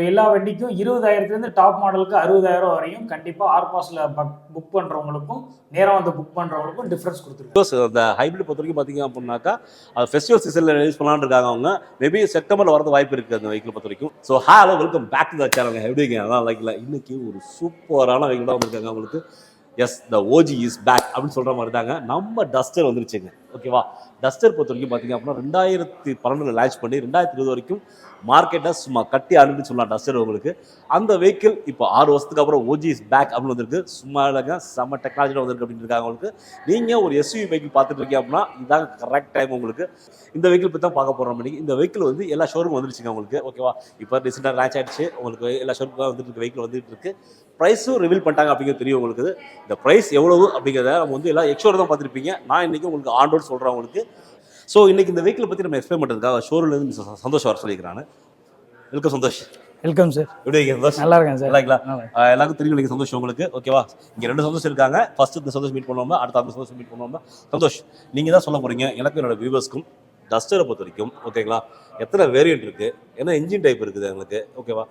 எல்லா வண்டிக்கும் 20,000 டாப் மாடலுக்கு 60,000 வரையும் கண்டிப்பா ஆர்பாஸ்ல புக் பண்றவங்களுக்கும் நேரம் வந்து புக் பண்றவங்களுக்கும் டிஃபரன்ஸ் கொடுத்துருக்காங்க. அந்த ஹைபிரிட் பொறுத்த வரைக்கும் பார்த்தீங்க அப்படின்னாக்கா அது ஃபெஸ்டிவல் சீசனில் ரிலீஸ் பண்ணலான்னு இருக்காங்க. அவங்க மேபி செப்டம்பரில் வரது வாய்ப்பு இருக்குது அந்த வெஹிக்கிள் பொறுத்த வரைக்கும். So hello welcome back to the channel. எப்படிங்க அதான் லைக்ல இன்னைக்கு ஒரு சூப்பரான வெஹிக்கிள் தான் வந்திருக்காங்க அவங்களுக்கு. As the OG is back அப்படின்னு சொல்கிற மாதிரி தாங்க. நம்ம டஸ்டர் வந்துருச்சுங்க. ஓகேவா, டஸ்டர் பொறுத்த வரைக்கும் பார்த்தீங்க அப்படின்னா 2012 லான்ச் பண்ணி 2020 வரைக்கும் மார்க்கெட்டை சும்மா கட்டி அனுப்பி சொல்லலாம் டஸ்டர் உங்களுக்கு. அந்த வெஹிக்கிள் இப்போ 6 வருஷத்துக்கு அப்புறம் ஓஜி இஸ் பேக் அப்படின்னு வந்திருக்கு. சும்மா இல்லைங்க, செம்ம டெக்னாலஜியில் வந்திருக்கு அப்படின்னு இருக்காங்க உங்களுக்கு. நீங்கள் ஒரு எஸ்யூவி வெஹிக்கிள் பார்த்துட்டு இருக்கீங்க அப்படின்னா இதாங்க கரெக்ட் டைம் உங்களுக்கு. இந்த வெஹிக்கிள் பற்றி தான் பார்க்க போகிறோம். இந்த வெஹிக்கிள் வந்து எல்லா ஷோரூம் வந்துருச்சுங்க உங்களுக்கு. ஓகேவா, இப்போ ரீசெண்டாக லான்ச் ஆகிடுச்சு உங்களுக்கு. எல்லா ஷோரூம் வந்துட்டு இருக்கு, வெஹிக்கிள் வந்துட்டு இருக்கு. ப்ரைஸும் ரிவீல் பண்ணிட்டாங்க அப்படிங்கிறது தெரியும் உங்களுக்கு. இந்த ப்ரைஸ் எவ்வளவு அப்படிங்கிறத நம்ம வந்து எல்லாம் எக்ஸ்ஷோர் தான் பார்த்துருப்பீங்க. நான் இன்றைக்கி உங்களுக்கு ஆன் ரோட் சொல்கிறேன் உங்களுக்கு. ஸோ இன்றைக்கி இந்த வெஹிக்கிள் பற்றி நம்ம எக்ஸ்பிளைன் பண்ணுறதுக்காக ஷோரூம்லேருந்து சந்தோஷம் வர சொல்லிக்கிறான்னு. வெல்கம் சந்தோஷ். Welcome sir. எப்படி சந்தோஷ்? நல்லா இருக்கேன் சார். எல்லாருக்கும் தெரியும் நீங்கள் சந்தோஷம் உங்களுக்கு. ஓகேவா, இங்கே 2 சந்தோஷம் இருக்காங்க. ஃபர்ஸ்ட் இந்த சந்தோஷம் மீட் பண்ணுவோம், அடுத்த அந்த சந்தோஷம் மீட் பண்ணுவோம். சந்தோஷ், நீங்கள் தான் சொல்ல போகிறீங்க எனக்கு என்னோட வியூவர்ஸ்க்கும் டஸ்டரை பொறுத்த வரைக்கும். ஓகேங்களா, எத்தனை வேரியன்ட் இருக்குது, என்ன இன்ஜின் டைப் இருக்குது எங்களுக்கு, ஓகேவா,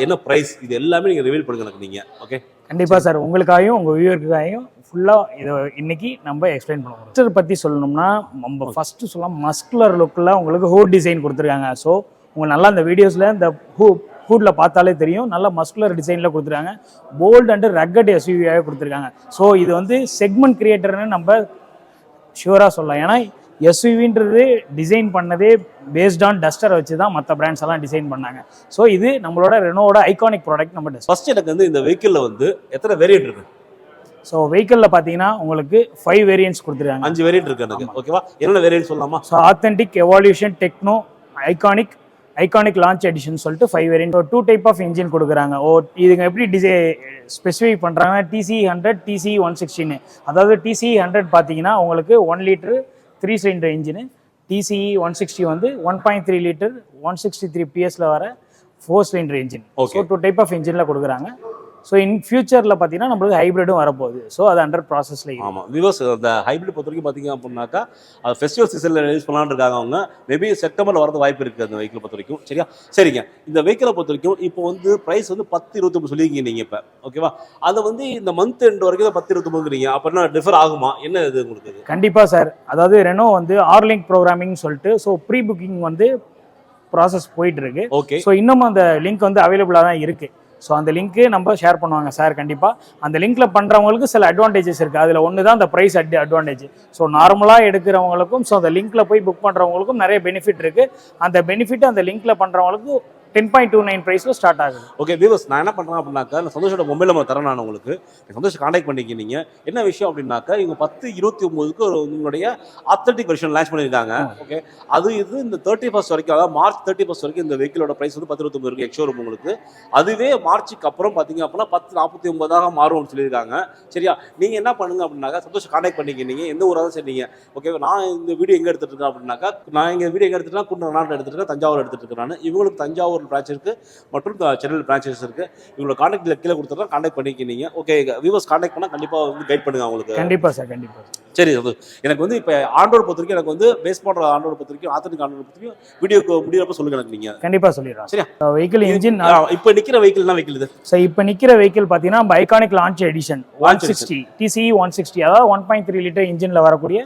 என்ன ப்ரைஸ், இது எல்லாமே நீங்கள் ரிவீல் பண்ணுங்க எனக்கு நீங்கள். ஓகே, கண்டிப்பாக சார். உங்களுக்காகவும் உங்கள் வியூவருக்காகவும் ஃபுல்லாக இதை இன்னைக்கு நம்ம எக்ஸ்பிளைன் பண்ணுவோம். டஸ்டர் பற்றி சொல்லணும்னா நம்ம ஃபஸ்ட்டு சொல்லலாம், மஸ்குலர் லுக்கில் உங்களுக்கு ஹூட் டிசைன் கொடுத்துருக்காங்க. ஸோ உங்களுக்கு நல்லா இந்த வீடியோஸில் இந்த ஹூட்டில் பார்த்தாலே தெரியும், நல்லா மஸ்குலர் டிசைனில் கொடுத்துருக்காங்க. போல்ட் அண்ட் ரக்கட் எஸ்யூவியாக கொடுத்துருக்காங்க. ஸோ இது வந்து செக்மெண்ட் கிரியேட்டர்னு நம்ம ஷூராக சொல்லலாம். ஏன்னா எஸ்யூவின்றது டிசைன் பண்ணதே பேஸ்ட் ஆன் டஸ்டரை வச்சு தான் மற்ற பிராண்ட்ஸ் எல்லாம் டிசைன் பண்ணாங்க. ஸோ இது நம்மளோட ரெனோவோட ஐகானிக் ப்ராடக்ட் நம்ம டஸ்டர். ஃபர்ஸ்ட் எனக்கு வந்து இந்த வெஹிக்கிளில் வந்து எத்தனை வேரியன்ட் இருக்குது? ஸோ வெஹிக்கிளில் பார்த்தீங்கன்னா உங்களுக்கு 5 வேரியன்ட்ஸ் கொடுத்துருக்காங்க. 5 வேரியன்ட் இருக்குது எனக்கு. ஓகேவா, என்னென்ன வேரியன்ட் சொல்லலாமா? So authentic, evolution, techno, iconic launch edition சொல்லிட்டு 5 வேரியன்ட். 2 டைப் ஆஃப் இன்ஜின் கொடுக்குறாங்க. இதுங்க எப்படி ஸ்பெசிஃபை பண்ணுறாங்க, TCE100, TCE160. அதாவது TCE100 பார்த்தீங்கன்னா உங்களுக்கு 1 லிட்டர் 3 சிலிண்டர் இன்ஜினு. TCE160 வந்து 1.3 லிட்டர் 163 PS வர 4 cylinder engine. So 2 type of இன்ஜினில் கொடுக்குறாங்க. ஸோ இன் ஃபியூச்சரில் பார்த்தீங்கன்னா நம்மளுக்கு ஹைப்ரிடும் வரப்போகுது. ஸோ அது அண்டர் ப்ராசஸில். ஆமாம் வியூவர்ஸ், அந்த ஹைப்ரிட் பொறுத்த வரைக்கும் பார்த்தீங்க அப்படின்னாக்கா அது ஃபெஸ்டிவல் சீசனில் ரிலீஸ் பண்ணலான்னு இருக்காங்க அவங்க. மேபி செப்டம்பரில் வரது வாய்ப்பு இருக்குது அந்த வெஹிக்கிள் பொறுத்த வரைக்கும். சரிங்க, இந்த வெஹிக்கிளை பொறுத்த வரைக்கும் இப்போ வந்து ப்ரைஸ் வந்து 10-29 சொல்லியிருக்கீங்க நீங்கள் இப்போ. ஓகேவா, அதை வந்து இந்த மந்த் எண்ட் வரைக்கும் தான் 10-29 அப்படின்னா டிஃபர் ஆகுமா, என்ன இது உங்களுக்கு? கண்டிப்பாக சார். அதாவது ரெனோ வந்து ஆர்லிங்க் ப்ரோக்ராமிங் சொல்லிட்டு ஸோ ப்ரீ புக்கிங் வந்து ப்ராசஸ் போயிட்டு இருக்கு. ஓகே, ஸோ இன்னும் அந்த லிங்க் வந்து அவைலபிளாக தான் இருக்குது. ஸோ அந்த லிங்க்கு நம்ம ஷேர் பண்ணுவாங்க சார். கண்டிப்பாக அந்த லிங்க்கில் பண்ணுறவங்களுக்கு சில அட்வான்டேஜஸ் இருக்குது. அதில் ஒன்று தான் அந்த ப்ரைஸ் அட்வான்டேஜ். ஸோ நார்மலாக எடுக்கிறவங்களுக்கும் ஸோ அந்த லிங்க்கில் போய் புக் பண்ணுறவங்களுக்கும் நிறைய பெனிஃபிட் இருக்குது. அந்த பெனிஃபிட் அந்த லிங்க்கில் பண்ணுறவங்களுக்கு 10.29 ப்ரைஸில் ஸ்டார்ட் ஆகுது. ஓகே வியூவர்ஸ், நான் என்ன பண்ணுறேன் அப்படின்னாக்கா நான் சந்தோஷோட மொபைல் நம்பர் தரேன். நான் உங்களுக்கு சந்தோஷம் கான்டாக்ட் பண்ணிக்கிங்க. என்ன விஷயம் அப்படின்னாக்கா இவங்க 10/29க்கு உங்களுடைய ஆத்தென்டிக் வெர்ஷன் லான்ச் பண்ணியிருக்காங்க. ஓகே, அது இது இந்த 31st வரைக்கும், அதாவது மார்ச் 31st வரைக்கும் இந்த வெஹிக்கிளோட ப்ரைஸ் வந்து 10-29 இருக்குது எக்ஸ்ஷோரூம் உங்களுக்கு. அதுவே மார்ச்சுக்கு அப்புறம் பார்த்தீங்க அப்படின்னா 10:49 மாறும்னு சொல்லியிருக்காங்க. சரியா, நீங்கள் என்ன பண்ணுங்க அப்படின்னாக்கா சந்தோஷம் கான்டாக்ட் பண்ணிக்கிங்க. எந்த ஊராக தான் சரிங்க. ஓகே, நான் இந்த வீடியோ எங்கே எடுத்துகிட்டு இருக்கேன் அப்படின்னாக்கா, நான் எங்கள் வீடியோ எங்கே எடுத்துகிட்டேன், குன்னநாட்டில் எடுத்துகிட்டு இருக்கேன், தஞ்சாவூர் எடுத்துகிட்டு இருக்கேன். நான் இவங்களுக்கு தஞ்சாவூர் பிரான்ச் இருக்கு மற்றும் சென்னையில் பிரான்ச்சஸ் இருக்கு. இவங்களோட கான்டாக்ட் கீழே கொடுத்துறேன், கான்டாக்ட் பண்ணிக்கிங்க. ஓகே, வியூவர்ஸ் கான்டாக்ட் பண்ணால் கண்டிப்பாக வந்து கைட் பண்ணுங்க அவங்களுக்கு. கண்டிப்பாக சார், கண்டிப்பாக. சரி, எனக்கு வந்து இப்போ ஆண்ட்ராய்டு பொறுத்த வரைக்கும் எனக்கு வந்து பேஸ் பண்ணுற ஆண்ட்ராய்டு பொறுத்த வரைக்கும் ஆத்தென்டிக் ஆண்ட்ராய்டு பொறுத்த வரைக்கும் வீடியோக்கு முடியறப்ப சொல்லுங்க எனக்கு. நீங்கள் கண்டிப்பாக சொல்லிடுறோம். சரியா, வெஹிக்கிள் இன்ஜின் இப்போ நிற்கிற வெஹிக்கிள் என்ன வெஹிக்கிள் இது? ஸோ இப்போ நிற்கிற வெஹிக்கிள் பார்த்தீங்கன்னா நம்ம ஐகானிக் லான்ச் எடிஷன் 160 TCE160, அதாவது 1.3 லிட்டர் இன்ஜினில் வரக்கூடிய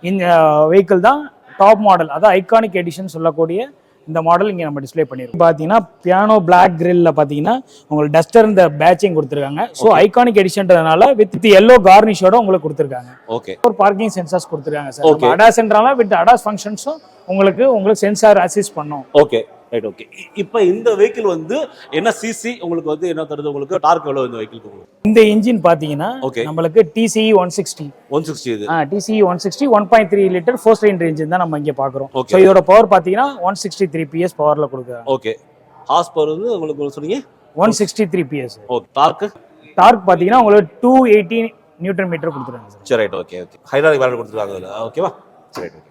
இந்த வெஹிக்கிள் தான் டாப் மாடல். அதாவது ஐகானிக் எடிஷன் சொல்லக்கூடிய இந்த மாடல் இங்கே நம்ம டிஸ்பிளே பண்ணிருக்கோம். பார்த்தீங்கன்னா பியானோ பிளாக் கிரில்ல பார்த்தீங்கன்னா உங்களுக்கு டஸ்டர் இந்த பேட்சிங் கொடுத்துருக்காங்க. ஸோ ஐகானிக் எடிஷன்றதுனால வித் எல்லோ கார்னிஷோட உங்களுக்கு கொடுத்துருக்காங்க. ஓகே, ஒரு பார்க்கிங் சென்சார்ஸ் கொடுத்துருக்காங்க சார். அடாஸ்ன்றால வித் அடாஸ் ஃபங்க்ஷன்ஸும் உங்களுக்கு சென்சார் அசிஸ்ட் பண்ணும். Okay right. ஓகே, இப்போ இந்த வெஹிக்கிள் வந்து என்ன சிசி உங்களுக்கு வந்து என்ன தருது, உங்களுக்கு டார்க் எவ்வளோ இந்த வெஹிக்கிள்? இந்த இன்ஜின் பார்த்தீங்கன்னா நம்மளுக்கு TCE160 இது TCE160 1.3 லிட்டர் 4 சிலிண்டர் இன்ஜின் தான் நம்ம இங்கே பார்க்குறோம். ஸோ இதோட பவர் பார்த்தீங்கன்னா 163 PS பவரில் கொடுக்குறாங்க. ஓகே, ஹார்ஸ் பவர் வந்து உங்களுக்கு சொன்னீங்க 163 PS. டார்க் பார்த்தீங்கன்னா உங்களுக்கு 280 நியூட்டன் மீட்டர் கொடுத்துருக்காங்க சார். சரி ரைட். ஓகே, ஹைட்ராலிக் வேலட் கொடுத்துருக்காங்க. ஓகேவா, சரி ரைட்.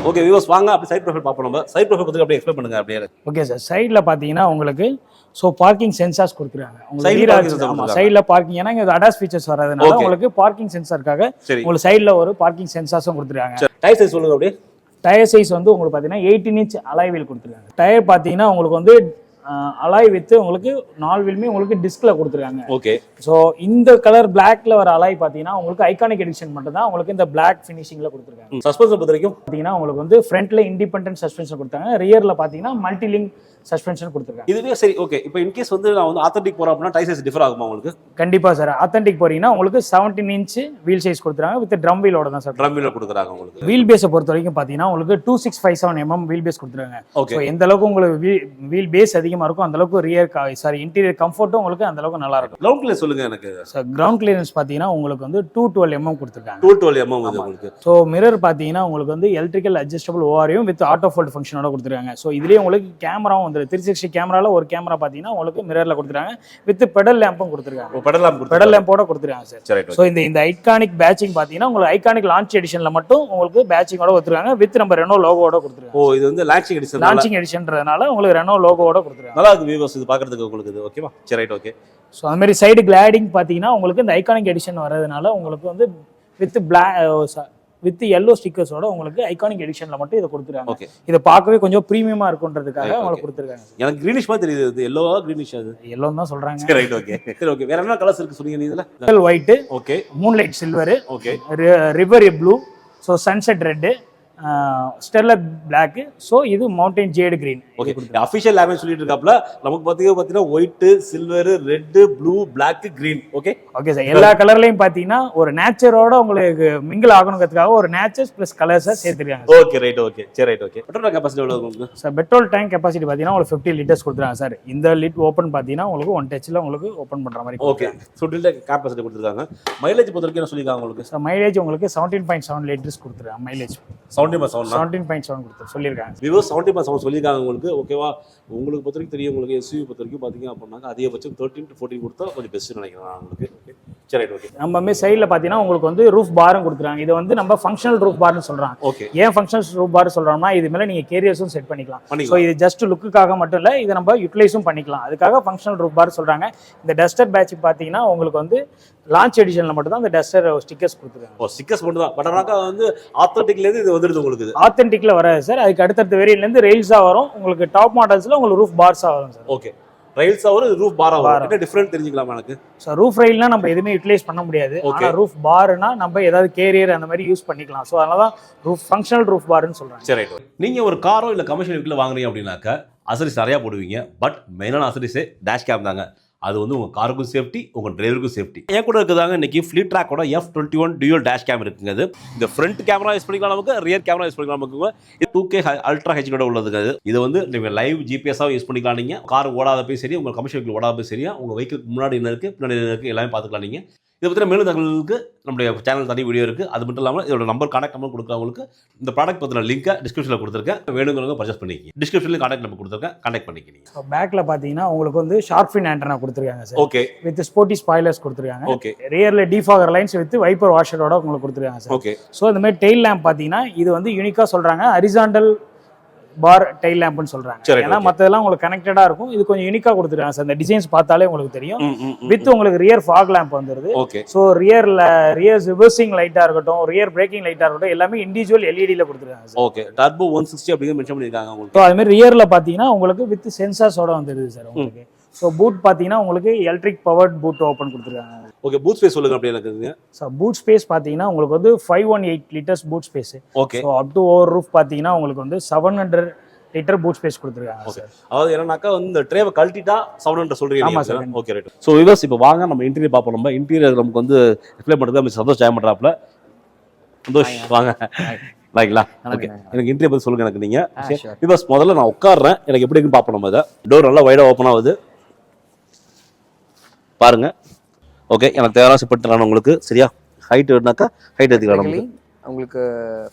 ஓகே வியூவர்ஸ், வாங்க அப்படி சைட் ப்ரொஃபைல் பார்ப்போம். நம்ம சைட் ப்ரொஃபைல் பத்தி அப்படியே எக்ஸ்பிளைன் பண்ணுங்க அப்படியே. ஓகே சார், சைடுல பாத்தீங்கன்னா உங்களுக்கு சோ பார்க்கிங் சென்சார்ஸ் கொடுத்துருக்காங்க. உங்களுக்கு சைடுல பார்க்கிங், ஏன்னா இங்க அடாஸ் ஃபீச்சர்ஸ் வரதுனால உங்களுக்கு பார்க்கிங் சென்சார்க்காக உங்களுக்கு சைடுல ஒரு பார்க்கிங் சென்சார்ஸும் கொடுத்துருக்காங்க. டயர் சைஸ் சொல்லுங்க அப்படியே. டயர் சைஸ் வந்து உங்களுக்கு பாத்தீங்கன்னா 18 இன்ச் அலாய் வீல் கொடுத்துருக்காங்க. டயர் பாத்தீங்கன்னா உங்களுக்கு வந்து அலாய் வித் உங்களுக்கு 4 வீலுமே உங்களுக்கு டிஸ்க்ல கொடுத்துருக்காங்க. ஓகே. ஸோ இந்த கலர் பிளாக்ல வர அலாய் பார்த்தீங்கன்னா உங்களுக்கு ஐகானிக் எடிஷன் மட்டும் தான் உங்களுக்கு இந்த பிளாக் ஃபினிஷிங்ல கொடுத்துருக்காங்க. சஸ்பென்ஷன் பொறுத்த வரைக்கும் பார்த்தீங்கன்னா உங்களுக்கு வந்து ஃப்ரண்ட்ல இண்டிபெண்டன்ட் சஸ்பென்ஷன் கொடுத்தாங்க, ரியர்ல பார்த்தீங்கன்னா மல்டி லிங்க் சஸ்பென்ஷன் கொடுத்துருக்காங்க. இதுவே சரி. ஓகே. இப்போ இன்கேஸ் வந்து நான் வந்து ஆத்தென்டிக் போறேன் அப்படின்னா டை சைஸ் டிஃபர் ஆகுமா உங்களுக்கு? கண்டிப்பா சார். ஆத்தென்டிக் போறீங்கன்னா உங்களுக்கு 17 இன்ச் வீல் சைஸ் கொடுத்துருக்காங்க வித் ட்ரம் வீலோட தான் சார். ட்ரம் வீல் கொடுக்குறாங்க உங்களுக்கு. வீல் பேஸை பொறுத்த வரைக்கும் பார்த்தீங்கன்னா உங்களுக்கு 2657 mm வீல் பேஸ் கொடுத்துருக்காங்க. ஓகே. ஸோ எந்த அளவுக்கு உங்களுக்கு வீல் பேஸ் அதிகமாக இருக்கும் அந்த அளவுக்கு இன்டீரியர் கம்ஃபர்ட்டும் உங்களுக்கு அந்த அளவுக்கு நல்லா இருக்கும். கிரவுண்ட் கிளியர் சொல்லுங்க எனக்கு. சார் கிரவுண்ட் கிளியரன்ஸ் பார்த்தீங்கன்னா உங்களுக்கு வந்து 212 mm கொடுத்துருக்காங்க. 212 mm இது உங்களுக்கு. ஸோ மிரர் பார்த்தீங்கன்னா உங்களுக்கு வந்து எலக்ட்ரிக்கல் அட்ஜஸ்டபிள் ஓஆரையும் வித் ஆட்டோ ஃபோல்ட் ஃபங்க்ஷனோட கொடுத்துருக்காங்க. ஸோ இதுலேயே உங்களுக்கு கேமராவும் வந்து 360 கேமரால ஒரு கேமரா பார்த்தீங்கன்னா உங்களுக்கு மிரர்ல கொடுத்துருக்காங்க வித் பெடல் லேம்பும் கொடுத்துருக்காங்க. பெடல் லேம்போட கொடுத்துருக்காங்க சார். ஸோ இந்த ஐகானிக் பேட்சிங் பார்த்தீங்கன்னா உங்களுக்கு ஐகானிக் லான்ச் எடிஷன்ல மட்டும் உங்களுக்கு பேட்சிங்கோட கொடுத்துருக்காங்க வித் நம்ம ரெனோ லோகோட கொடுத்துருக்காங்க. ஓ இது வந்து லான்ச்சிங் எடிஷன்றதுனால உங்களுக்கு ரெனோ லோகோட கொடுத்துருக்காங்க. நல்லா இருக்கு வியூவர்ஸ் இது பார்க்கிறதுக்கு உங்களுக்கு இது ஓகேவா? சரி ரைட் ஓகே. ஸோ அந்த மாதிரி சைடு கிளாடிங் பார்த்தீங்கன்னா உங்களுக்கு இந்த ஐகானிக் எடிஷன் வரதுனால உங்களுக்கு வந்து வித் எல்லோ ஸ்டிக்கர்ஸோட உங்களுக்கு ஐகானிக் எடிஷன்ல மட்டும் இதை கொடுத்துருக்காங்க. ஓகே. இதை பார்க்கவே கொஞ்சம் ப்ரீமியமா இருக்குன்றதுக்காக உங்களுக்கு கொடுத்துருக்காங்க. எனக்கு கிரீனிஷ் மாதிரி தெரியுது. இது எல்லோவா கிரீனிஷ்? அது எல்லோ தான் சொல்றாங்க. சரி ரைட் ஓகே. சரி ஓகே. வேற என்ன கலர்ஸ் இருக்கு சொல்லுங்க நீ இதுல? White, okay, moonlight silver, okay, river blue, so sunset red, starlet black, so இது mountain jade green. Okay. Official language சொல்லிட்டு இருக்காப்ல. நமக்கு பார்த்தீங்கன்னா white, silver, red, blue, black, green. Okay okay sir. எல்லா கலர்லையும் பார்த்தீங்கன்னா ஒரு நேச்சரோட உங்களுக்கு மிங்கிள் ஆகணுங்கிறதுக்காக ஒரு நேச்சர்ஸ் ப்ளஸ் கலர்ஸை சேர்த்துருக்காங்க. Okay right okay. சரி ரைட் ஓகே. பெட்ரோல் கெப்பாசிட்டி எவ்வளவு உங்களுக்கு? சார் பெட்ரோல் டேங்க் கெப்பாசிட்டி பார்த்தீங்கன்னா உங்களுக்கு 50 லிட்டர்ஸ் கொடுத்துருக்காங்க சார். இந்த லிட் ஓப்பன் பார்த்தீங்கன்னா உங்களுக்கு 1 டச்சில் உங்களுக்கு ஓப்பன் பண்ணுற மாதிரி. ஓகே. சுட்டில் கெப்பாசிட்டி கொடுத்துருக்காங்க. மைலேஜ் பொறுத்த வரைக்கும் என்ன சொல்லியிருக்காங்க உங்களுக்கு? சார் மைலேஜ் உங்களுக்கு 17.7 லிட்டர்ஸ் கொடுத்துருக்காங்க. மைலேஜ் 17.7 கொடுத்து சொல்லியிருக்காங்க. விவோ 17.7 சொல்லியிருக்காங்க உங்களுக்கு. ஓகேவா? உங்களுக்கு பொறுத்த வரைக்கும் தெரியும். உங்களுக்கு எஸ்யூவி பொறுத்த வரைக்கும் பார்த்தீங்க அப்படின்னாக்க அதிகபட்சம் 13 to 14 கொடுத்தா கொஞ்சம் பெஸ்ட் நினைக்கிறேன் உங்களுக்கு. சரி ஓகே. நம்ம சைடில் பார்த்தீங்கன்னா உங்களுக்கு வந்து ரூஃப் பாரும் கொடுத்துருக்காங்க. இது வந்து நம்ம ஃபங்க்ஷனல் ரூஃப் பார்னு சொல்றாங்க. ஓகே. ஏன் ஃபங்க்ஷனல் ரூஃப் பார் சொல்றோம்னா இது மேலே நீங்க கேரியர்ஸும் செட் பண்ணிக்கலாம். ஸோ இது ஜஸ்ட் லுக்குக்காக மட்டும் இல்லை, இதை நம்ம யூட்டிலைஸும் பண்ணிக்கலாம். அதுக்காக ஃபங்க்ஷனல் ரூஃப் பார் சொல்றாங்க. இந்த டஸ்டர் பேட்ச் பார்த்தீங்கன்னா உங்களுக்கு வந்து லான்ச் எடிஷன்ல மட்டும் தான் இந்த டஸ்டர் ஸ்டிக்கர்ஸ் கொடுத்துருக்காங்க. ஓ ஸ்டிக்கர்ஸ் மட்டும் தான். பட் ஆனாக்கா வந்து ஆத்தென்டிக்லேருந்து இது வந்துடுது உங்களுக்கு. ஆத்தென்டிக்ல வராது சார். அதுக்கு அடுத்தடுத்த வேரியன்ட்லேருந்து ரெயில்ஸா வரும். உங்களுக்கு டாப் மாடல்ஸ்ல உங்களுக்கு ரூஃப் பார்ஸா வரும் சார். ஓகே. ரெயில்ஸா வரும், ரூஃப் பாரா வரும். என்ன டிஃபரண்ட் தெரிஞ்சுக்கலாமா எனக்கு? சார் ரூஃப் ரெயில்னா நம்ம எதுவுமே யூட்டிலைஸ் பண்ண முடியாது. ஆனா ரூஃப் பார்னா நம்ம ஏதாவது கேரியர் அந்த மாதிரி யூஸ் பண்ணிக்கலாம். ஸோ அதனால தான் ரூஃப் ஃபங்க்ஷனல் ரூஃப் பார்னு சொல்றாங்க. சரி ரைட். நீங்க ஒரு காரோ இல்ல கமர்ஷியல் வெஹிக்கிள் வாங்குறீங்க அப்படின்னாக்க அசரிஸ் நிறையா போடுவீங்க. பட் மெயினான அசரிஸே டேஷ் கேம் தாங்க. அது வந்து உங்கள் காருக்கும் சேஃப்டி, உங்கள் டிரைவருக்கும் சேஃப்டி. என் கூட இருக்குதாங்க இன்னைக்கு ஃப்ளீட் ட்ராக்கோட F21 டியூல் டேஷ் கேம் இருக்குங்க. அது இந்த ஃப்ரண்ட் கேமரா யூஸ் பண்ணிக்கலாம், நமக்கு ரியர் கேமரா யூஸ் பண்ணிக்கலாம். நமக்கு இது 2K அல்ட்ரா ஹெச்டியோட உள்ளதுங்க. இது வந்து நீங்கள் லைவ் ஜிபிஎஸ்ஸாக யூஸ் பண்ணிக்கலாம். நீங்கள் கார் ஓடாத போய் சரி, உங்கள் கமர்ஷியல் வெஹிக்கிள் ஓடாத போய் சரியா, உங்கள் வெஹிக்கிளுக்கு முன்னாடி என்ன இருக்குது பின்னாடி என்ன இருக்குது எல்லாமே பார்த்துக்கலாம். நீங்கள் இதை பற்றின மேலும் தகவலுக்கு நம்மளுடைய சேனல் தனி வீடியோ இருக்குது. அது மட்டும் இல்லாமல் இதோட கான்டாக்ட் நம்பர் கொடுக்குறவங்களுக்கு இந்த ப்ராடக்ட் பற்றின லிங்கை டிஸ்கிரிப்ஷனில் கொடுத்துருக்கேன். வேணுங்கிறவங்க பர்ச்சேஸ் பண்ணிக்கிங்க. டிஸ்கிரிப்ஷனில் கான்டாக்ட் நம்பர் கொடுத்துருக்கேன், கான்டாக்ட் பண்ணிக்கிங்க. பேக்கில் பார்த்தீங்கன்னா உங்களுக்கு வந்து ஷார்க் ஃபின் ஆண்டனா கொடுத்துருக்காங்க sir. Okay. With sporty spoilers கொடுத்துருக்காங்க. ஓகே. ரியர்ல டிஃபாகர் லைன்ஸ் வித் வைப்பர் வாஷரோட உங்களுக்கு கொடுத்துருக்காங்க சார். ஓகே. ஸோ இந்த மாதிரி டெயில் லேம்ப் பார்த்தீங்கன்னா இது வந்து யூனிக்காக சொல்கிறாங்க. ஹரிசாண்டல் பார் டெயில் லேம்ப்னு சொல்றாங்க. ஏன்னா மற்றதெல்லாம் உங்களுக்கு கனெக்டடா இருக்கும். இது கொஞ்சம் யூனிக்கா கொடுத்துருக்காங்க சார். இந்த டிசைன்ஸ் பார்த்தாலே உங்களுக்கு தெரியும். வித் உங்களுக்கு ரியர் ஃபாக் லேம்ப் வந்துருது. ஸோ ரியர் ரிவர்சிங் லைட்டா இருக்கட்டும், ரியர் பிரேக்கிங் லைட்டா இருக்கட்டும், எல்லாமே இண்டிவிஜுவல் எல்இடியில் கொடுத்துருக்காங்க. ஓகே. டர்போ 160 அப்படிங்கிற மென்ஷன் பண்ணிருக்காங்க உங்களுக்கு. ஸோ அது மாதிரி ரியர்ல பார்த்தீங்கன்னா உங்களுக்கு வித் சென்சார்ஸோட வந்துருது சார் உங்களுக்கு. ஸோ பூட் பார்த்தீங்கன்னா உங்களுக்கு எலக்ட்ரிக் பவர்ட் பூட் ஓப்பன் கொடுத்துருக்காங்க. ஓகே. பூட் ஸ்பேஸ் சொல்லுங்க அப்படியே எனக்கு. ஸோ பூட் ஸ்பேஸ் பார்த்தீங்கன்னா உங்களுக்கு வந்து 518 litres boot space. Okay. So up to over roof பார்த்தீங்கன்னா உங்களுக்கு வந்து 700 லிட்டர் பூட் ஸ்பேஸ் கொடுத்துருக்காங்க. ஓகே. அதாவது என்னன்னாக்கா வந்து இந்த ட்ரேவை கழட்டிட்டா 700 சொல்றீங்க. ஆமா sir. Okay right. So viewers இப்போ வாங்க நம்ம இன்டீரியர் பார்ப்போம். நம்ம இன்டீரியர் நமக்கு வந்து எக்ஸ்பிளைன் பண்ணுறது நம்ம சந்தோஷ் ஜாயின் பண்ணுறாப்புல. சந்தோஷ் வாங்க. ரைங்களா? ஓகே. எனக்கு இன்டீரியர் பற்றி சொல்லுங்க எனக்கு நீங்க. விவர்ஸ் முதல்ல நான் உட்காடுறேன், எனக்கு எப்படி இருக்குன்னு பார்ப்போம். நம்ம இதை டோர் நல்லா வைடா ஓப்பன் ஆகுது பாருங்க. ஓகே. எனக்கு தேவையான செப்பட்டு உங்களுக்கு சரியா ஹைட் இருந்தாக்கா ஹைட் எடுத்துக்கலாம். உங்களுக்கு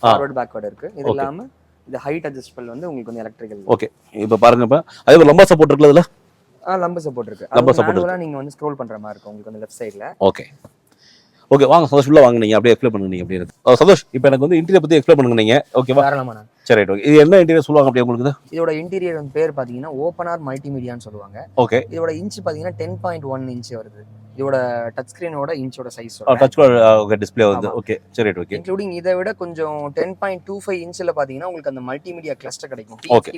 ஃபார்வர்ட் பேக்வர்ட் இருக்கு. இது இல்லாம இந்த ஹைட் அட்ஜஸ்டபிள் வந்து உங்களுக்கு வந்து எலக்ட்ரிக்கல். ஓகே. இப்போ பாருங்க, இப்போ அதே லம்பா சப்போர்ட் இருக்குல்ல இதுல? லம்பா சப்போர்ட் இருக்கு. லம்பா சப்போர்ட் இருக்கு. நீங்க வந்து ஸ்க்ரோல் பண்ற மாதிரி இருக்கும் உங்களுக்கு அந்த லெஃப்ட் சைடுல. ஓகே. ஓகே வாங்க சந்தோஷ் உள்ள வாங்க. நீங்க அப்படியே எக்ஸ்பிளைன் பண்ணுங்க. நீங்க அப்படியே சந்தோஷ் இப்போ எனக்கு வந்து இன்டீரியர் பத்தி எக்ஸ்பிளைன் பண்ணுங்க நீங்க. ஓகேவா? தாராளமா. சரி ரைட். ஓகே. இது என்ன இன்டீரியர் சொல்லுவாங்க அப்படியே உங்களுக்கு? இதோட இன்டீரியர் வந்து பேர் பாத்தீங்கன்னா ஓபன் ஆர் மல்டிமீடியான்னு சொல்லுவாங்க. ஓகே. இதோட இன்ச் பாத்தீங்கன்னா 10.1 இன்ச் வருது. இதோட டச் ஸ்கிரீனோட இன்ச்சோட சைஸ் டச் டிஸ்பிளே வந்து ஓகே சரி ஓகே இன்க்ளூடிங் இதை விட கொஞ்சம் 10.25 இன்ச்சில் பார்த்தீங்கன்னா உங்களுக்கு அந்த மல்டிமீடியா கிளஸ்டர் கிடைக்கும். Okay.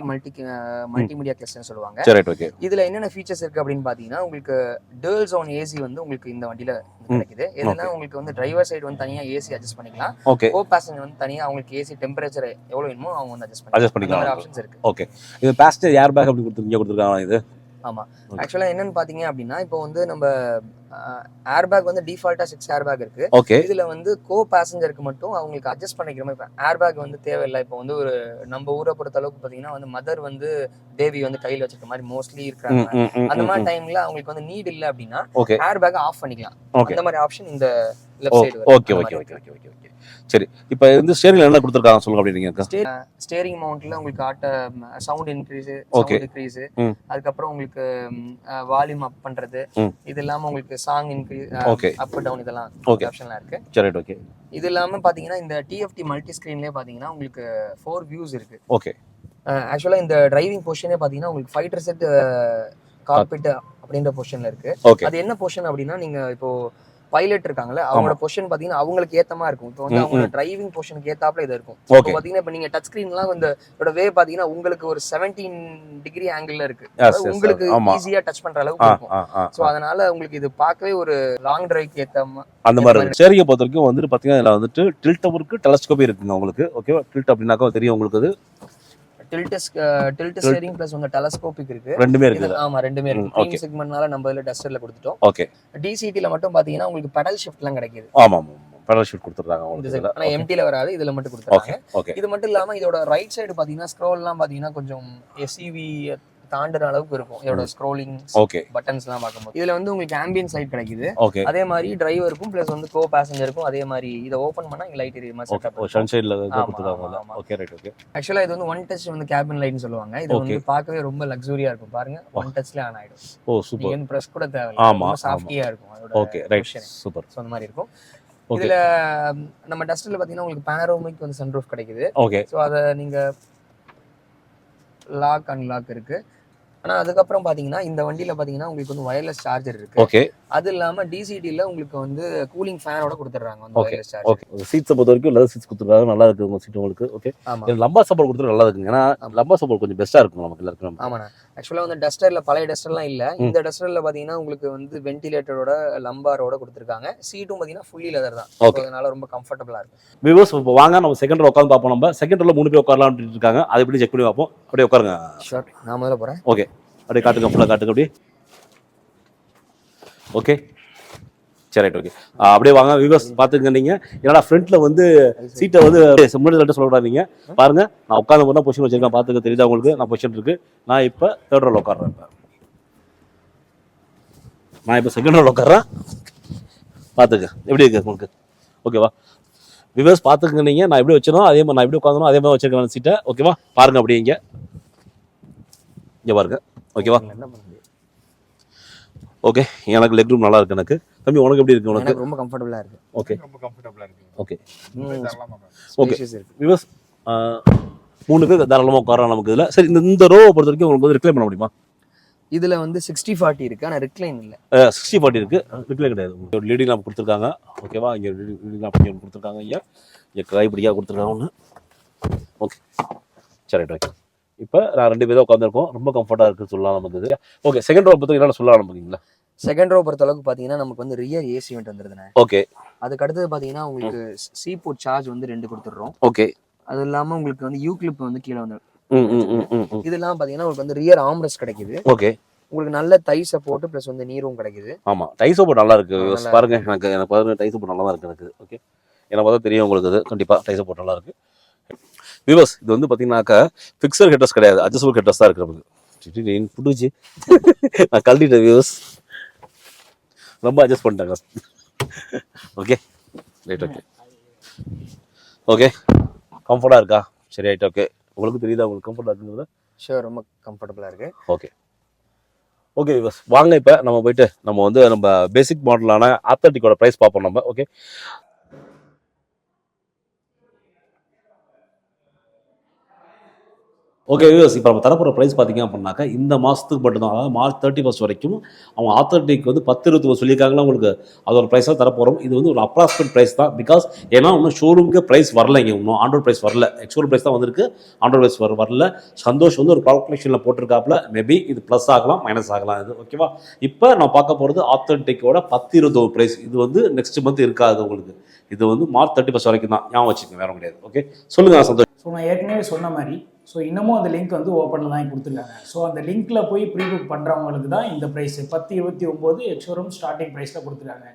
மல்டிமீடியா கிளஸ்டர்னு சொல்லுவாங்க. சரி ஓகே. இதுல என்னென்ன ஃபீச்சர்ஸ் இருக்கு அப்படின்னு பார்த்தீங்கன்னா உங்களுக்கு dual zone ஏசி வந்து உங்களுக்கு இந்த வண்டியில கிடைக்குது. எதுனா உங்களுக்கு வந்து டிரைவர் சைடு வந்து தனியா ஏசி அட்ஜஸ்ட் பண்ணிக்கலாம். ஓகே. கோ பேசஞ்சர் வந்து தனியா அவங்களுக்கு ஏசி டெம்பரேச்சர் எவ்வளவு வேணுமோ அவங்க வந்து அட்ஜஸ்ட் பண்ணிக்கலாம். அந்த ஆப்ஷன்ஸ் இருக்கு. ஓகே. இது பேசஞ்சர் ஏர் பேக் அப்படி கொடுத்துருக்காங்க இது. ஆமா. ஆக்சுவலா என்னன்னு பாத்தீங்க அப்படின்னா இப்போ வந்து நம்ம ஏர் பேக் வந்து டிஃபால்ட்டா 6 ஏர் பேக் இருக்கு. ஓகே. இதுல வந்து கோ பேசஞ்சருக்கு மட்டும் அவங்களுக்கு அட்ஜஸ்ட் பண்ணிக்கிற மாதிரி ஏர் பேக் வந்து தேவையில்லை. இப்போ வந்து ஒரு நம்ம ஊரை பொறுத்த அளவுக்கு பாத்தீங்கன்னா வந்து மதர் வந்து பேபி வந்து கையில வச்சிருக்க மாதிரி மோஸ்ட்லி இருக்காங்க. அந்த மாதிரி டைம்ல அவங்களுக்கு வந்து நீட் இல்ல அப்படின்னா ஏர் பேக் ஆஃப் பண்ணிக்கலாம். அந்த மாதிரி ஆப்ஷன் இந்த லெஃப்ட் சைடு வரும். Okay okay okay okay okay. சரி இப்போ இந்த ஸ்டீரிங்ல என்ன கொடுத்துருக்காங்க சொல்லுங்க அப்படிங்க. ஸ்டீரிங் மவுண்ட்ல உங்களுக்கு சவுண்ட் இன்க்ரீஸ், சவுண்ட் டிக்ரீஸ், அதுக்கப்புறம் உங்களுக்கு வால்யூம் அப் பண்றது, இது இல்லாம உங்களுக்கு சாங் இன்க்ரீஸ், அப் டவுன் இதெல்லாம் ஆப்ஷன்லாம் இருக்கு. சரி ஓகே. இது இல்லாம பாத்தீங்கன்னா இந்த டிஎஃப்டி மல்டி ஸ்கிரீன்லயே பாத்தீங்கன்னா உங்களுக்கு 4 வியூஸ் இருக்கு. ஓகே. ஆக்சுவலா இந்த டிரைவிங் பொசிஷனே பாத்தீங்கன்னா உங்களுக்கு ஃபைட்டர் செட் காக்பிட் அப்படின்ற பொசிஷன்ல இருக்கு. அது என்ன பொசிஷன் அப்படின்னா நீங்க இப்போ பைலட் இருக்காங்கல்ல அவங்களோட பொசிஷன் பாத்தீங்கன்னா அவங்களுக்கு ஏத்தமா இருக்கும். இப்போ வந்து அவங்க டிரைவிங் பொசிஷனுக்கு ஏத்தாப்ல இது இருக்கும். இப்போ பாத்தீங்கன்னா இப்போ நீங்க டச் ஸ்கிரீன்லாம் இந்த இதோட வே பாத்தீங்கன்னா உங்களுக்கு ஒரு 17 டிகிரி ஆங்கிள்ல இருக்கு. உங்களுக்கு ஈஸியா டச் பண்ற அளவுக்கு இருக்கும். சோ அதனால உங்களுக்கு இது பார்க்கவே ஒரு லாங் டிரைவ்க்கு ஏத்தமா அந்த மாதிரி இருக்கு. ஸ்டீரிங்கை பொறுத்த வரைக்கும் வந்துட்டு பாத்தீங்கன்னா இதுல வந்துட்டு டில்ட் இருக்கு, டெலஸ்கோப் இருக்குங்க உங்களுக்கு. ஓகேவா? டில்ட் அப்படின்னாக்கா தெரியும் உங்களுக்கு. அது டில்ட் ஸ்டீரிங் பிளஸ் வந்து டெலஸ்கோபிக் இருக்கு. ரெண்டுமே இருக்கு. ஆமா ரெண்டுமே இருக்கு. ப்ரீமியம் செக்மென்ட்னால நம்ம இதுல டஸ்டர்ல கொடுத்துட்டோம். ஓகே. டிசிடில மட்டும் பாத்தீங்கன்னா உங்களுக்கு பெடல் ஷிஃப்ட்லாம் கிடைக்குது. ஆமா ஆமா பெடல் ஷிஃப்ட் கொடுத்துறாங்க உங்களுக்கு. ஆனா எம்டில வராது, இதுல மட்டும் கொடுத்துறாங்க. இது மட்டும் இல்லாம இதோட ரைட் சைடு பாத்தீங்கன்னா ஸ்க்ரோல்லாம் பாத்தீங்கன்னா கொஞ்சம் எஸ்யூவி தாண்டுற அளவுக்கு இருக்கும். இதோட ஸ்க்ரோலிங் பட்டன்ஸ்லாம் பார்க்கும்போது இதுல வந்து உங்களுக்கு ஆம்பியன்ட் லைட் கிடைக்குது. அதே மாதிரி டிரைவருக்கும் பிளஸ் வந்து கோ பேசஞ்சருக்கும் அதே மாதிரி இதை ஓபன் பண்ணா இங்க லைட் எரியுற மாதிரி செட்டப். சன்ஷைட்ல கொடுத்துட்டாங்க. Okay right okay. ஆக்சுவலா இது வந்து ஒன் டச் வந்து கேபின் லைட்னு சொல்லுவாங்க. இது வந்து பார்க்கவே ரொம்ப லக்ஸூரியா இருக்கும். பாருங்க ஒன் டச்ல ஆன் ஆயிடும். ஓ சூப்பர். நீங்க பிரஸ் கூட தேவையில்லை. ஆமா சாஃப்டியா இருக்கும் அதோட. Okay right super. சோ அந்த மாதிரி இருக்கும். இதுல நம்ம டஸ்டர்ல பாத்தீங்கன்னா உங்களுக்கு பேனரோமிக் வந்து சன்ரூஃப் கிடைக்குது. ஓகே. சோ அத நீங்க லாக் அன்லாக் இருக்கு. ஆனா அதுக்கப்புறம் பாத்தீங்கன்னா இந்த வண்டியில பாத்தீங்கன்னா உங்களுக்கு வந்து வயர்லெஸ் சார்ஜர் இருக்கு. ஓகே. அது இல்லாம டிசிடில உங்களுக்கு வந்து கூலிங் ஃபேனோட கொடுத்துறாங்க அந்த வயர்லெஸ் சார்ஜர். ஓகே. சீட்ஸ் பொறுத்த வரைக்கும் லெதர் சீட்ஸ் கொடுத்துறாங்க. நல்லா இருக்கு உங்க சீட் உங்களுக்கு. ஓகே. லம்பா சப்போர்ட் கொடுத்துட்டு நல்லா இருக்குங்க. ஏன்னா லம்பா சப்போர்ட் கொஞ்சம் பெஸ்டா இருக்கும் நமக்கு எல்லாருக்கும். ஆமாண்ணா. ஆக்சுவலா வந்து டஸ்டர்ல பழைய டஸ்டர்லாம் இல்ல. இந்த டஸ்டர்ல பாத்தீங்கன்னா உங்களுக்கு வந்து வென்டிலேட்டரோட லம்பாரோட கொடுத்துருக்காங்க. சீட்டும் பாத்தீங்கன்னா ஃபுல்லி லெதர் தான். அதனால ரொம்ப கம்ஃபர்டபுளா இருக்கு. வியூவர்ஸ் இப்போ வாங்க நம்ம செகண்ட் ரோ உட்கார்ந்து பாப்போம். நம்ம செகண்ட் ரோல 3 பேர் உட்காரலாம்னு இருக்காங்க. அதை எப்படி செக் பண்ணி பாப்போம். அப்படியே உட்காருங்க. ஷூர். நான் முதல்ல போறேன். ஓகே. அப்படியே காட்டுங்க, ஃபுல்லாக காட்டுங்க அப்படி. ஓகே சரி ரைட் ஓகே. அப்படியே வாங்க வியூவர்ஸ் பார்த்துங்க. நீங்கள் என்னடா ஃப்ரண்ட்ல வந்து சீட்டை வந்து முன்னாடி சொல்லக்கூடாது. நீங்கள் பாருங்க நான் உட்காந்து போனால் பொசிஷன் வச்சிருக்கேன். பார்த்துக்க தெரியுதா உங்களுக்கு? நான் பொசிஷன் இருக்கு. நான் இப்போ தேர்ட் ரோல உட்காடுறேன். நான் இப்போ செகண்ட் ரோல உட்காடுறேன். பார்த்துக்க எப்படி இருக்கு உங்களுக்கு? ஓகேவா வியூவர்ஸ் பார்த்துங்க. நீங்கள் நான் எப்படி வச்சிருந்தோம் அதே மாதிரி நான் எப்படி உட்காந்தனோ அதே மாதிரி வச்சிருக்கேன் சீட்டை. ஓகேவா பாருங்க அப்படியே இங்கே பாருங்க. ஓகேவா ஓகே. எனக்கு லெக் ரூம் நல்லா இருக்கு. எனக்கு தம்பி உனக்கு எப்படி இருக்கு? உனக்கு ரொம்ப கம்ஃபர்ட்டபிளா இருக்கு. ஓகே ரொம்ப கம்ஃபர்ட்டபிளா இருக்கு. ஓகே ஓகே வியூவர்ஸ் 3 பேர் தாராளமாக உட்காரலாம் நமக்கு இதில். சரி இந்த ரோவை பொறுத்த வரைக்கும் உங்களுக்கு ரிக்ளைன் பண்ண முடியுமா? இதுல வந்து 60/40 இருக்கு. ஆனா ரிக்ளைன் இல்ல. 60/40 இருக்கு, ரிக்ளைன் கிடையாது. ஒரு லீடிங் லாம்ப் கொடுத்துருக்காங்க. ஓகேவா இங்கே லீடிங் லாம்ப் கொடுத்துருக்காங்க. இங்கே கைப்பிடியாக கொடுத்துருக்காங்க ஒன்று. ஓகே சரி ரைட் ஓகே. இப்போ நான் 2 பேரும் உட்காந்துருக்கோம். ரொம்ப கம்ஃபர்ட்டாக இருக்குன்னு சொல்லலாம் நமக்கு இது. ஓகே செகண்ட் ரோ பொறுத்த என்ன சொல்லலாம் நமக்குங்களா? செகண்ட் ரோ பொறுத்த அளவுக்கு பார்த்தீங்கன்னா நமக்கு வந்து ரியர் ஏசி வெண்ட் வந்துருதுண்ணே. ஓகே. அதுக்கு அடுத்தது பார்த்தீங்கன்னா உங்களுக்கு சி போர்ட் சார்ஜ் வந்து 2 கொடுத்துட்றோம். ஓகே. அது இல்லாமல் உங்களுக்கு வந்து யூ கிளிப் வந்து கீழே வந்து இதெல்லாம் பார்த்தீங்கன்னா உங்களுக்கு வந்து ரியர் ஆம்ரெஸ்ட் கிடைக்குது. ஓகே. உங்களுக்கு நல்ல தை சப்போர்ட் ப்ளஸ் வந்து நீரும் கிடைக்குது. ஆமாம் டை சப்போர்ட் நல்லா இருக்கு. பாருங்க எனக்கு பாருங்க டை சப்போர்ட் நல்லா தான் இருக்கு எனக்கு. ஓகே எனக்கு பார்த்தா தெரியும் உங்களுக்கு இது கண்டிப்பாக டை சப்போர்ட் நல்லா இருக்கு. வியூவர்ஸ் இது வந்து பார்த்தீங்கன்னாக்கா ஃபிக்ஸர் ஹெட்டர்ஸ் கிடையாது, அட்ஜஸ்டபிள் ஹெட்டர்ஸ் தான் இருக்கு நமக்கு. புடிச்சு நான் கழட்டிட்டேன் வியூவர்ஸ். ரொம்ப அட்ஜஸ்ட் பண்ணிட்டாங்க. ஓகே ரைட் ஓகே ஓகே கம்ஃபர்ட்டாக இருக்கா? சரி ரைட் ஓகே. உங்களுக்கு தெரியுதா உங்களுக்கு கம்ஃபர்ட்டாக இருக்குங்கிறது? ஷூர் ரொம்ப கம்ஃபர்டபுளாக இருக்கு. ஓகே ஓகே வியூவர்ஸ் வாங்க இப்போ நம்ம போயிட்டு நம்ம பேசிக் மாடலான ஆத்தட்டிக்கோட ப்ரைஸ் பார்ப்போம் நம்ம. ஓகே ஓகே இப்போ நம்ம தரப்போகிற ப்ரைஸ் பார்த்தீங்க அப்படின்னாக்கா இந்த மாதத்துக்கு மட்டும்தான், அதாவது மார்ச் 31 வரைக்கும் அவங்க ஆத்தர்டிக் வந்து 10-20 சொல்லியிருக்காங்களா உங்களுக்கு, அதோட ப்ரைஸாக தரப்போகிறோம். இது வந்து ஒரு அப்ராக்சிமேட் ப்ரைஸ் தான். பிகாஸ் ஏன்னா இன்னும் ஷோரூமுக்கு ப்ரைஸ் வரல, இங்கே இன்னும் ஆண்ட்ராய்ட் ப்ரைஸ் வரல, எக்ஸ்ஷோரூம் ப்ரைஸ் தான் வந்திருக்கு, ஆண்ட்ராய்ட் ப்ரைஸ் வரல. சந்தோஷ் வந்து ஒரு கால்குலேஷனில் போட்டிருக்காப்புல, மேபி இது ப்ளஸ் ஆகலாம் மைனஸ் ஆகலாம் இது, ஓகேவா. இப்போ நான் பார்க்க போகிறது ஆத்தர்டிக்கோட 10-20 ப்ரைஸ். இது வந்து நெக்ஸ்ட் மந்த் இருக்காது உங்களுக்கு, இது வந்து மார்ச் 31 வரைக்கும் தான், ஞாபகம் வச்சுக்கோங்க, வேற கிடையாது. ஓகே, சொல்லுங்கள் சந்தோஷ். ஸோ நான் ஏற்கனவே சொன்ன மாதிரி ஸோ இன்னமும் அந்த லிங்க் வந்து ஓப்பனில் தான் கொடுத்துருக்காங்க. ஸோ அந்த லிங்க்கில் போய் ப்ரீ புக் பண்ணுறவங்களுக்கு தான் இந்த ப்ரைஸ் 10-29 எக்ஸ்ஷோரூம் ஸ்டார்டிங் ப்ரைஸில் கொடுத்துருக்காங்க.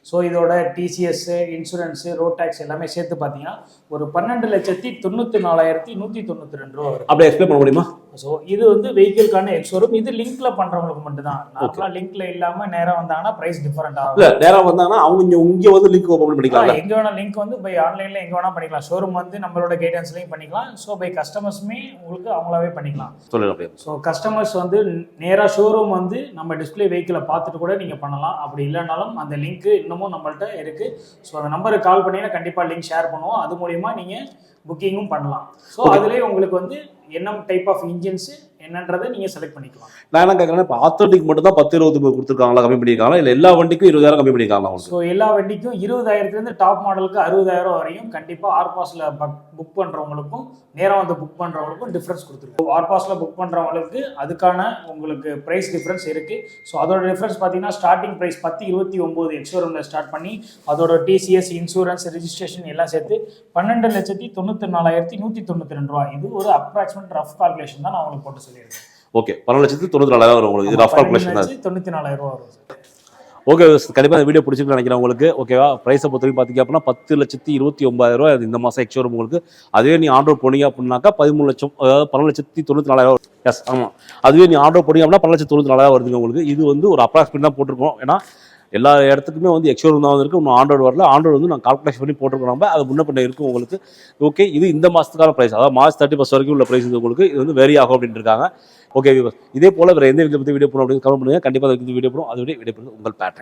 ஸோ இதோட டிசிஎஸ், இன்சூரன்ஸு, ரோட் டேக்ஸ் எல்லாமே சேர்த்து பார்த்தீங்கன்னா ஒரு 12,94,192 ரூபா வரும். அப்படியே எக்ஸ்பிளைன் பண்ண முடியுமா? ஸோ இது வந்து வெஹிக்கிள்கான எக்ஸ்ஷோரூம், இது லிங்க்ல பண்ணுறவங்களுக்கு மட்டும் தான். நார்மலாக லிங்க்ல இல்லாமல் நேராக வந்தாங்கன்னா ப்ரைஸ் டிஃபரெண்ட் ஆகும். இல்லை நேராக வந்தாங்கன்னா அவங்க இங்கே வந்து லிங்க் ஓப்பன் பண்ணிக்கலாம், எங்கே வேணால் லிங்க் வந்து பை ஆன்லைனில் எங்கே வேணால் பண்ணிக்கலாம். ஷோரூம் வந்து நம்மளோட கைடன்ஸ்லையும் பண்ணிக்கலாம். ஸோ பை கஸ்டமர்ஸுமே உங்களுக்கு அவங்களாவே பண்ணிக்கலாம். சொல்லுங்கள். ஸோ கஸ்டமர்ஸ் வந்து நேராக ஷோரூம் வந்து நம்ம டிஸ்பிளே வெஹிக்கிளை பார்த்துட்டு கூட நீங்கள் பண்ணலாம். அப்படி இல்லைனாலும் அந்த லிங்க்கு இன்னமும் நம்மள்ட்ட இருக்குது. ஸோ அந்த நம்பருக்கு கால் பண்ணிங்கன்னா கண்டிப்பாக லிங்க் ஷேர் பண்ணுவோம். அது மூலிமா நீங்கள் புக்கிங்கும் பண்ணலாம். ஸோ அதுலேயே உங்களுக்கு வந்து என்ன டைப் ஆஃப் இன்ஜின்ஸ் என்னன்றதை நீங்கள் செலக்ட் பண்ணிக்கலாம். நான் என்ன கேட்குறேன், இப்போ ஆத்தர்டிக் மட்டும் தான் 10-20 கொடுத்துருக்காங்களா, கம்மி பண்ணியிருக்காங்களா, இல்லை எல்லா வண்டிக்கும் 20,000 கம்மி பண்ணியிருக்காங்களா? ஸோ எல்லா வண்டிக்கும் 20,000 டாப் மாடலுக்கு 60,000 வரையும் கண்டிப்பாக ஆர்பாஸில் புக் பண்ணுறவங்களுக்கும் நேராக வந்து புக் பண்ணுறவங்களுக்கும் டிஃப்ரென்ஸ் கொடுத்துருக்கோம். ஆர்பாஸில் புக் பண்ணுறவங்களுக்கு அதுக்கான உங்களுக்கு ப்ரைஸ் டிஃப்ரென்ஸ் இருக்குது. ஸோ அதோட டிஃப்ரென்ஸ் பார்த்தீங்கன்னா ஸ்டார்டிங் ப்ரைஸ் 10,29 எக்ஸ்ஷோரூமில் ஸ்டார்ட் பண்ணி அதோட டிசிஎஸ், இன்சூரன்ஸ், ரெஜிஸ்ட்ரேஷன் எல்லாம் சேர்த்து 12,94,192 ரூபா. இது ஒரு அப்ராக்சிமேட் ரஃப் கால்குலேஷன் தான் நான் உங்களுக்கு போட்டு சொல்லியிருக்கேன். ஓகே, 12,94,000 வரும் உங்களுக்கு, இது ரஃப் கால்குலேஷன் தான். 94,000 ரூபா வரும். ஓகே, கண்டிப்பாக இந்த வீடியோ பிடிச்சிருக்குன்னு நினைக்கிறேன் உங்களுக்கு, ஓகேவா. ப்ரைஸை பொறுத்தவரைக்கும் பார்த்தீங்க அப்படின்னா 10,29,000 ரூபா இந்த மாதம் எக்ஸ்ஷோரூம் உங்களுக்கு. அதுவே நீ ஆர்டர் போனீங்க அப்படின்னாக்கா 13 லட்சம், அதாவது 12,94,000. எஸ், ஆமாம். அதுவே நீ ஆர்டர் போனீங்க அப்படின்னா 12,94,000 வருதுங்க உங்களுக்கு. இது வந்து ஒரு அப்ராக்சிமேட் தான் போட்டிருக்கோம். ஏன்னா எல்லா இடத்துக்குமே வந்து எக்ஸ்ஷோரூம் தான் வந்துருக்கு, இன்னும் ஆண்ட்ராய்டு வரல. ஆண்ட்ராய்டு வந்து நான் கால்குலேஷன் பண்ணி போட்டிருக்கோம், நம்ம அது முன்ன பண்ண இருக்கும் உங்களுக்கு. ஓகே, இது இந்த மாதத்துக்கான ப்ரைஸ், அதாவது மார்ச் 31 வரைக்கும் உள்ள ப்ரைஸ் உங்களுக்கு. இது வந்து வெரி ஆகும் அப்படின்ட்டு இருக்காங்க. ஓகே, இதே போல் வேறு எந்த வீடியோ பற்றி வீடியோ போகணும் அப்படின்னு கமெண்ட் பண்ணுங்கள். கண்டிப்பாக வீடியோ போடும். அது வீடியோ போடும் உங்கள் பேட்டர்ன்.